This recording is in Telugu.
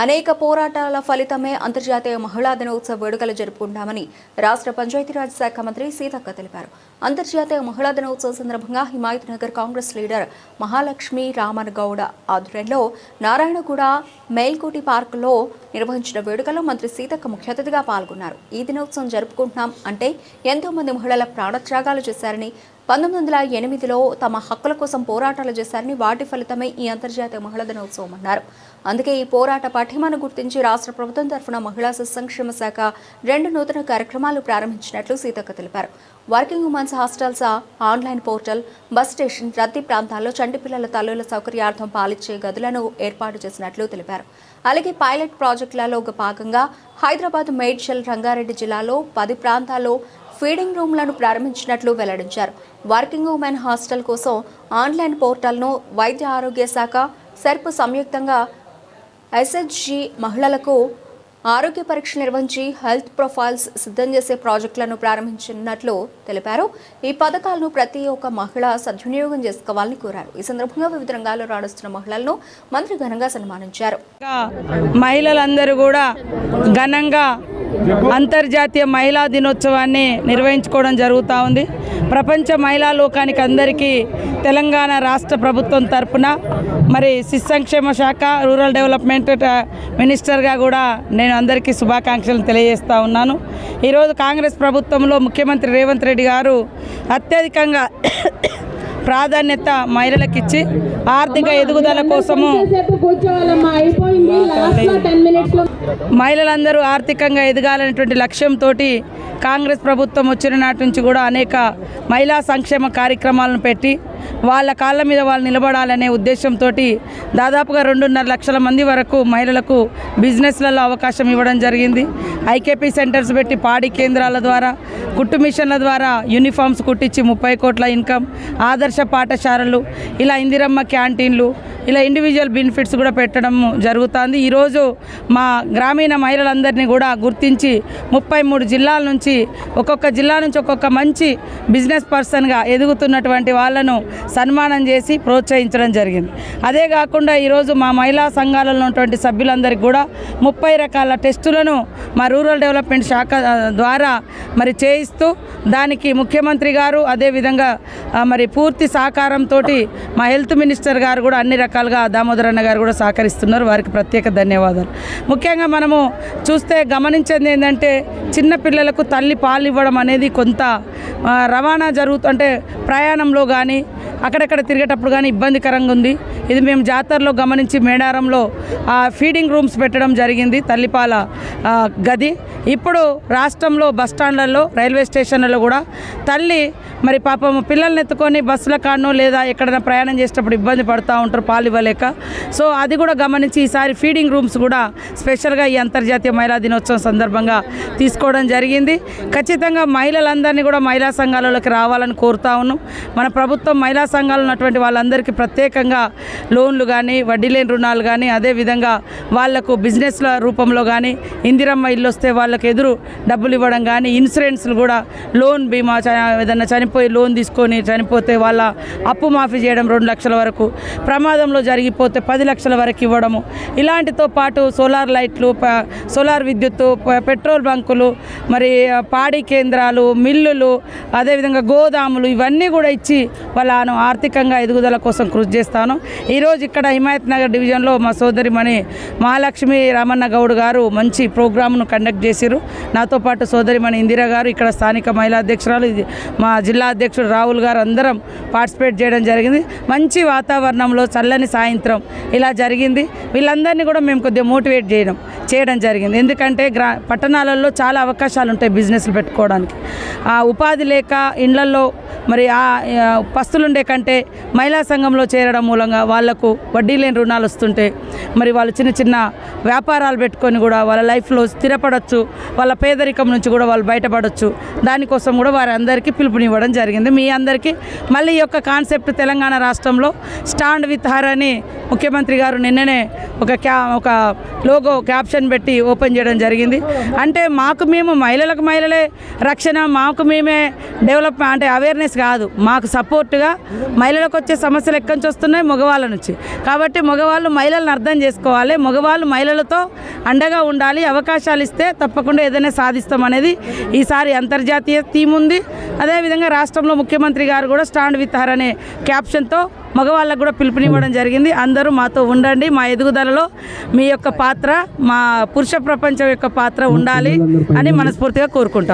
అనేక పోరాటాల ఫలితమే అంతర్జాతీయ మహిళా దినోత్సవ వేడుకలు జరుపుకుంటామని రాష్ట్ర పంచాయతీరాజ్ శాఖ మంత్రి సీతక్క తెలిపారు. అంతర్జాతీయ మహిళా దినోత్సవం సందర్భంగా హిమాయత్ నగర్ కాంగ్రెస్ లీడర్ మహాలక్ష్మి రామన్ గౌడ ఆధ్వర్యంలో నారాయణగూడ మేల్కోటి పార్కులో నిర్వహించిన వేడుకలో మంత్రి సీతక్క ముఖ్య అతిథిగా పాల్గొన్నారు. ఈ దినోత్సవం జరుపుకుంటున్నాం అంటే ఎంతో మంది మహిళల ప్రాణత్యాగాలు చేశారని, 1908లో తమ హక్కుల కోసం పోరాటాలు చేశారని, వాటి ఫలితమే ఈ అంతర్జాతీయ మహిళా దినోత్సవం అన్నారు. అందుకే ఈ పోరాట పటిమను గుర్తించి రాష్ట్ర ప్రభుత్వం తరఫున మహిళా సంక్షేమ శాఖ 2 నూతన కార్యక్రమాలు ప్రారంభించినట్లు సీతక్క తెలిపారు. Working women's hostels online portal, bus station, రద్దీ ప్రాంతాల్లో చంటి పిల్లల తల్లుల సౌకర్యార్థం పాలిచ్చే గదులను ఏర్పాటు చేసినట్లు తెలిపారు. అలాగే పైలట్ ప్రాజెక్టులలో భాగంగా హైదరాబాద్, మేడ్చల్, రంగారెడ్డి జిల్లాలో 10 ప్రాంతాల్లో ఫీడింగ్ రూమ్లను ప్రారంభించినట్లు వెల్లడించారు. వర్కింగ్ ఉమెన్ హాస్టల్ కోసం ఆన్లైన్ పోర్టల్ను వైద్య ఆరోగ్య శాఖ, సెర్ప్ సంయుక్తంగా ఎస్హెచ్జి మహిళలకు ఆరోగ్య పరీక్షలు నిర్వహించి హెల్త్ ప్రొఫైల్స్ సిద్ధం చేసే ప్రాజెక్టులను ప్రారంభించినట్లు తెలిపారు. ఈ పథకాలను ప్రతి ఒక్క మహిళ సద్వినియోగం చేసుకోవాలని కోరారు. ఈ సందర్భంగా వివిధ రంగాల్లో రాణిస్తున్న మహిళలను మంత్రి ఘనంగా సన్మానించారు. మహిళలందరూ కూడా ఘనంగా అంతర్జాతీయ మహిళా దినోత్సవాన్ని నిర్వహించుకోవడం జరుగుతూ ఉంది. ప్రపంచ మహిళా లోకానికి అందరికీ తెలంగాణ రాష్ట్ర ప్రభుత్వం తరఫున మరి శిశు సంక్షేమ శాఖ, రూరల్ డెవలప్మెంట్ మినిస్టర్గా కూడా నేను అందరికీ శుభాకాంక్షలు తెలియజేస్తూ ఉన్నాను. ఈరోజు కాంగ్రెస్ ప్రభుత్వంలో ముఖ్యమంత్రి రేవంత్ రెడ్డి గారు అత్యధికంగా ప్రాధాన్యత మహిళలకు ఇచ్చి ఆర్థిక ఎదుగుదల కోసము మహిళలందరూ ఆర్థికంగా ఎదగాలనేటువంటి లక్ష్యంతో కాంగ్రెస్ ప్రభుత్వం వచ్చిన నాటి నుంచి కూడా అనేక మహిళా సంక్షేమ కార్యక్రమాలను పెట్టి వాళ్ళ కాళ్ళ మీద వాళ్ళు నిలబడాలనే ఉద్దేశంతో దాదాపుగా 2.5 లక్షల మంది వరకు మహిళలకు బిజినెస్లలో అవకాశం ఇవ్వడం జరిగింది. ఐకేపీ సెంటర్స్ పెట్టి పాడి కేంద్రాల ద్వారా, కుట్టు మిషన్ల ద్వారా యూనిఫామ్స్ కుట్టించి 30 కోట్ల ఇన్కమ్, ఆదర్శ పాఠశాలలు, ఇలా ఇందిరమ్మ క్యాంటీన్లు, ఇలా ఇండివిజువల్ బెనిఫిట్స్ కూడా పెట్టడం జరుగుతుంది. ఈరోజు మా గ్రామీణ మహిళలందరినీ కూడా గుర్తించి 33 జిల్లాల నుంచి ఒక్కొక్క జిల్లా నుంచి ఒక్కొక్క మంచి బిజినెస్ పర్సన్గా ఎదుగుతున్నటువంటి వాళ్ళను సన్మానం చేసి ప్రోత్సహించడం జరిగింది. అదే కాకుండా ఈరోజు మా మహిళా సంఘాలలో ఉన్నటువంటి సభ్యులందరికీ కూడా 30 రకాల టెస్టులను మా రూరల్ డెవలప్మెంట్ శాఖ ద్వారా మరి చేయిస్తూ దానికి ముఖ్యమంత్రి గారు అదేవిధంగా మరి పూర్తి సహకారంతో మా హెల్త్ మినిస్టర్ గారు కూడా అన్ని రకాలుగా దామోదరన్న గారు కూడా సహకరిస్తున్నారు. వారికి ప్రత్యేక ధన్యవాదాలు. ముఖ్యంగా మనము చూస్తే గమనించేది ఏంటంటే చిన్న పిల్లలకు తల్లి పాలు ఇవ్వడం అనేది కొంత రవాణా అంటే ప్రయాణంలో కానీ అక్కడక్కడ తిరిగేటప్పుడు కానీ ఇబ్బందికరంగా ఉంది. ఇది మేము జాతరలో గమనించి మేడారంలో ఫీడింగ్ రూమ్స్ పెట్టడం జరిగింది, తల్లిపాల గది. ఇప్పుడు రాష్ట్రంలో బస్టాండ్లలో, రైల్వే స్టేషన్లలో కూడా తల్లి మరి పాపం పిల్లల్ని ఎత్తుకొని బస్సుల కాడనో లేదా ఎక్కడైనా ప్రయాణం చేసేటప్పుడు ఇబ్బంది పడుతూ ఉంటారు పాలు ఇవ్వలేక. సో అది కూడా గమనించి ఈసారి ఫీడింగ్ రూమ్స్ కూడా స్పెషల్గా ఈ అంతర్జాతీయ మహిళా దినోత్సవం సందర్భంగా తీసుకోవడం జరిగింది. ఖచ్చితంగా మహిళలందరినీ కూడా మహిళా సంఘాలలోకి రావాలని కోరుతా ఉన్నాం. మన ప్రభుత్వం మహిళా సంఘాలు ఉన్నటువంటి వాళ్ళందరికీ ప్రత్యేకంగా లోన్లు కానీ, వడ్డీ లేని రుణాలు కానీ, అదేవిధంగా వాళ్లకు బిజినెస్ల రూపంలో కానీ, ఇందిరమ్మ ఇల్లు వస్తే వాళ్ళకి ఎదురు డబ్బులు ఇవ్వడం కానీ, ఇన్సూరెన్స్లు కూడా, లోన్ బీమా, ఏదైనా చనిపోయి లోన్ తీసుకొని చనిపోతే వాళ్ళ అప్పు మాఫీ చేయడం 2 లక్షల వరకు, ప్రమాదంలో జరిగిపోతే 10 లక్షల వరకు ఇవ్వడము. ఇలాంటితో పాటు సోలార్ లైట్లు, సోలార్ విద్యుత్తు, పెట్రోల్ బంకులు, మరి పాడి కేంద్రాలు, మిల్లులు, అదేవిధంగా గోదాములు, ఇవన్నీ కూడా ఇచ్చి వాళ్ళను ఆర్థికంగా ఎదుగుదల కోసం కృషి చేస్తాను. ఈరోజు ఇక్కడ హిమాయత్ నగర్ డివిజన్లో మా సోదరిమణి మహాలక్ష్మి రామన్న గౌడ్ గారు మంచి ప్రోగ్రామ్ను కండక్ట్ చేశారు. నాతో పాటు సోదరిమణి ఇందిరా గారు, ఇక్కడ స్థానిక మహిళా అధ్యక్షురాలు, మా జిల్లా అధ్యక్షుడు రాహుల్ గారు అందరం పార్టిసిపేట్ చేయడం జరిగింది. మంచి వాతావరణంలో చల్లని సాయంత్రం ఇలా జరిగింది. వీళ్ళందరినీ కూడా మేము కొద్దిగా మోటివేట్ చేయడం జరిగింది. ఎందుకంటే పట్టణాలలో చాలా అవకాశాలు ఉంటాయి బిజినెస్లు పెట్టుకోవడానికి. ఉపాధి లేక ఇండ్లల్లో మరి పస్తులుండే కంటే మహిళా సంఘంలో చేరడం మూలంగా వాళ్లకు వడ్డీ లేని రుణాలు వస్తుంటే మరి వాళ్ళు చిన్న చిన్న వ్యాపారాలు పెట్టుకొని కూడా వాళ్ళ లైఫ్లో స్థిరపడవచ్చు, వాళ్ళ పేదరికం నుంచి కూడా వాళ్ళు బయటపడవచ్చు. దానికోసం కూడా వారి అందరికీ పిలుపునివ్వడం జరిగింది. మీ అందరికీ మళ్ళీ ఈ యొక్క కాన్సెప్ట్ తెలంగాణ రాష్ట్రంలో స్టాండ్ విత్ హర్ అని ముఖ్యమంత్రి గారు నిన్ననే ఒక లోగో క్యాప్షన్ పెట్టి ఓపెన్ చేయడం జరిగింది. అంటే మాకు మేము మహిళలకు మహిళలే రక్షణ, మాకు మేమే డెవలప్మెంట్ అంటే అవేర్నెస్ కాదు, మాకు సపోర్టుగా మహిళలకు వచ్చే సమస్యలు ఎక్కడి నుంచి వస్తున్నాయి, మగవాళ్ళ నుంచి. కాబట్టి మగవాళ్ళు మహిళలను అర్థం చేసుకోవాలి, మగవాళ్ళు మహిళలతో అండగా ఉండాలి. అవకాశాలు ఇస్తే తప్పకుండా ఏదైనా సాధిస్తాం అనేది ఈసారి అంతర్జాతీయ థీమ్ ఉంది. అదేవిధంగా రాష్ట్రంలో ముఖ్యమంత్రి గారు కూడా స్టాండ్ విత్ హర్ అనే క్యాప్షన్తో మగవాళ్ళకు కూడా పిలుపునివ్వడం జరిగింది. అందరూ మాతో ఉండండి, మా ఎదుగుదలలో మీ యొక్క పాత్ర, మా పురుష ప్రపంచం యొక్క పాత్ర ఉండాలి అని మనస్ఫూర్తిగా కోరుకుంటాం.